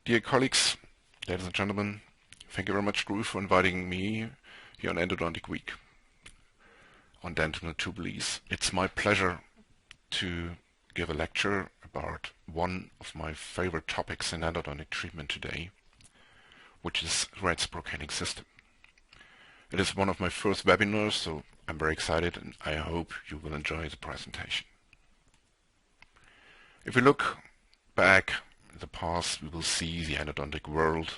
Dear colleagues, ladies and gentlemen, thank you very much, Drew, for inviting me here on Endodontic Week on dental tubules. It's my pleasure to give a lecture about one of my favorite topics in endodontic treatment today, which is reciprocating system. It is one of my first webinars, so I'm very excited and I hope you will enjoy the presentation. If we look back in the past, we will see the endodontic world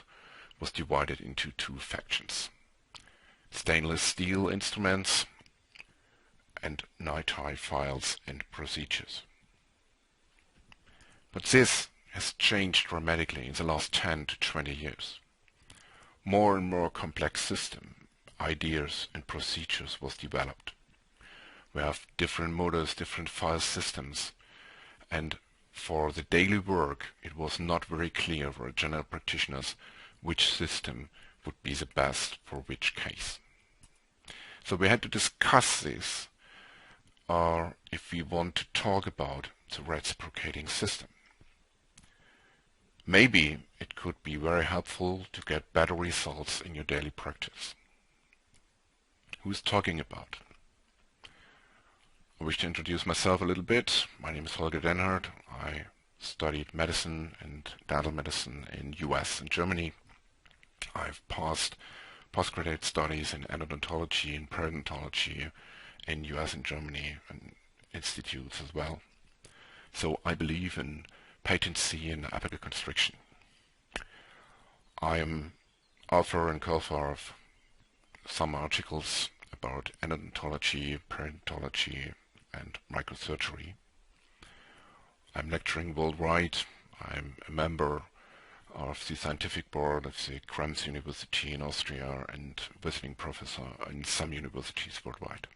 was divided into two factions: stainless steel instruments and night-high files and procedures. But this has changed dramatically in the last 10 to 20 years. More and more complex system, ideas and procedures was developed. We have different motors, different file systems, and for the daily work it was not very clear for general practitioners which system would be the best for which case. So we had to discuss this if we want to talk about the reciprocating system. Maybe it could be very helpful to get better results in your daily practice. Who's talking about? I wish to introduce myself a little bit. My name is Holger Denhardt. I studied medicine and dental medicine in US and Germany. I've passed postgraduate studies in endodontology and periodontology in US and Germany and institutes as well. So I believe in patency and apical constriction. I am author and co-author of some articles about endodontology, periodontology and microsurgery. I'm lecturing worldwide. I'm a member of the scientific board of the Krems University in Austria and visiting professor in some universities worldwide.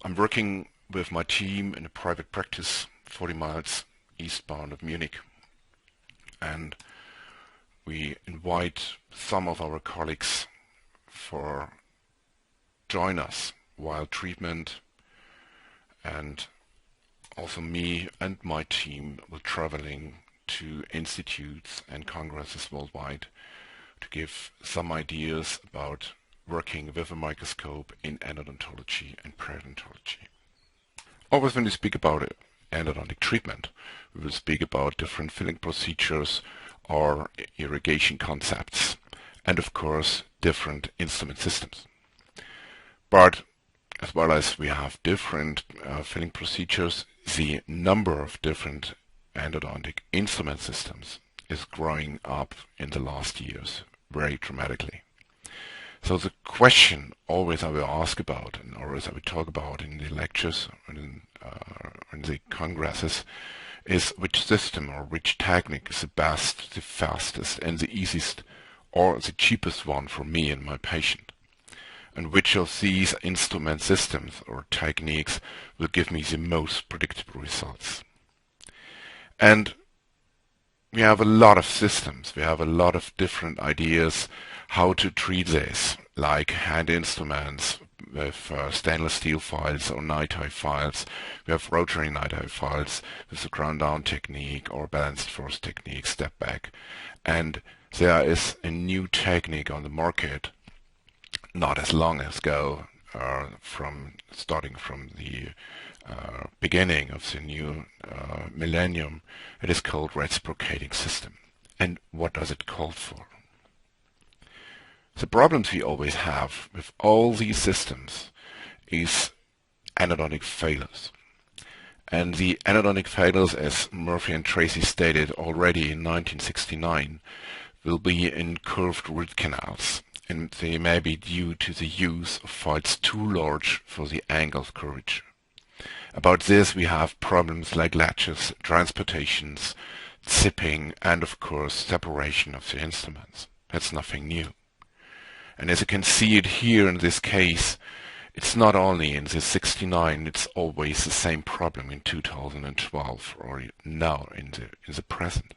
I'm working with my team in a private practice 40 miles eastbound of Munich, and we invite some of our colleagues for join us while treatment, and also me and my team will traveling to institutes and congresses worldwide to give some ideas about working with a microscope in endodontology and periodontology. Always when we speak about endodontic treatment, we will speak about different filling procedures or irrigation concepts, and of course different instrument systems. But as well as we have different filling procedures, the number of different endodontic instrument systems is growing up in the last years very dramatically. So the question always I will ask about, and always I will talk about in the lectures and in the congresses, is which system or which technique is the best, the fastest and the easiest or the cheapest one for me and my patient. And which of these instrument systems or techniques will give me the most predictable results. And we have a lot of systems, we have a lot of different ideas how to treat this, like hand instruments with stainless steel files or night-high files. We have rotary night-high files with the ground down technique or balanced force technique, step back. And there is a new technique on the market not as long ago, starting from the beginning of the new millennium. It is called reciprocating system. And what does it call for? The problems we always have with all these systems is endodontic failures. And the endodontic failures, as Murphy and Tracy stated already in 1969, will be in curved root canals, and they may be due to the use of files too large for the angle of curvature. About this we have problems like latches, transportations, zipping, and of course separation of the instruments. That's nothing new. And as you can see it here in this case, it's not only in the 69, it's always the same problem in 2012 or now in the present.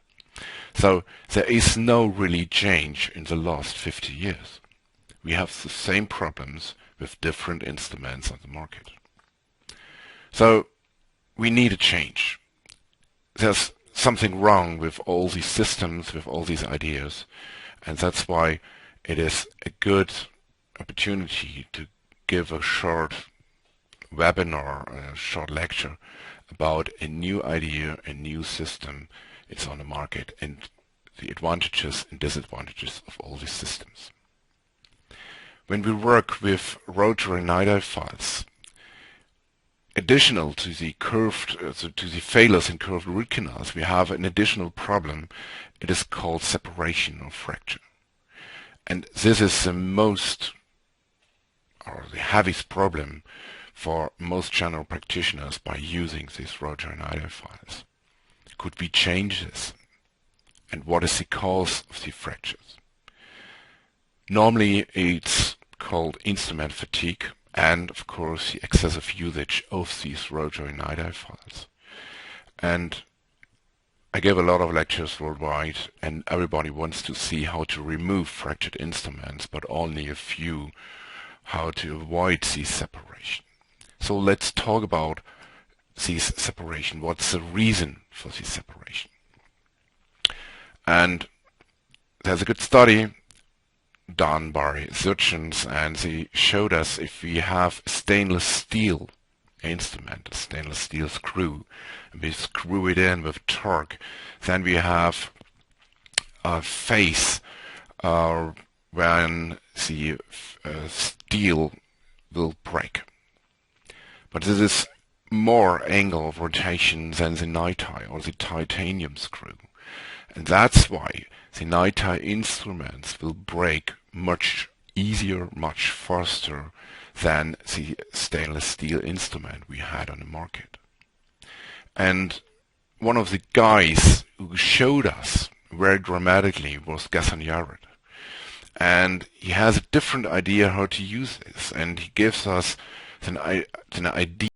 So there is no really change in the last 50 years. We have the same problems with different instruments on the market. So we need a change. There's something wrong with all these systems, with all these ideas, and that's why it is a good opportunity to give a short webinar, a short lecture about a new idea, a new system it's on the market, and the advantages and disadvantages of all these systems. When we work with rotary NiDi files, additional to the failures in curved root canals, we have an additional problem. It is called separation or fracture. And this is the most, or the heaviest problem for most general practitioners by using these rotary NiDi files. Could we change this? And what is the cause of the fractures? Normally it's called instrument fatigue, and of course the excessive usage of these rotary NiDi files. And I give a lot of lectures worldwide, and everybody wants to see how to remove fractured instruments, but only a few how to avoid these separation. So let's talk about this separation. What's the reason for this separation? And there's a good study done by surgeons, and they showed us if we have a stainless steel instrument, a stainless steel screw, and we screw it in with torque, then we have a phase when the steel will break. But this is more angle of rotation than the NiDi or the titanium screw. And that's why the NiDi instruments will break much easier, much faster than the stainless steel instrument we had on the market. And one of the guys who showed us very dramatically was Gaston Yared. And he has a different idea how to use this, and he gives us an idea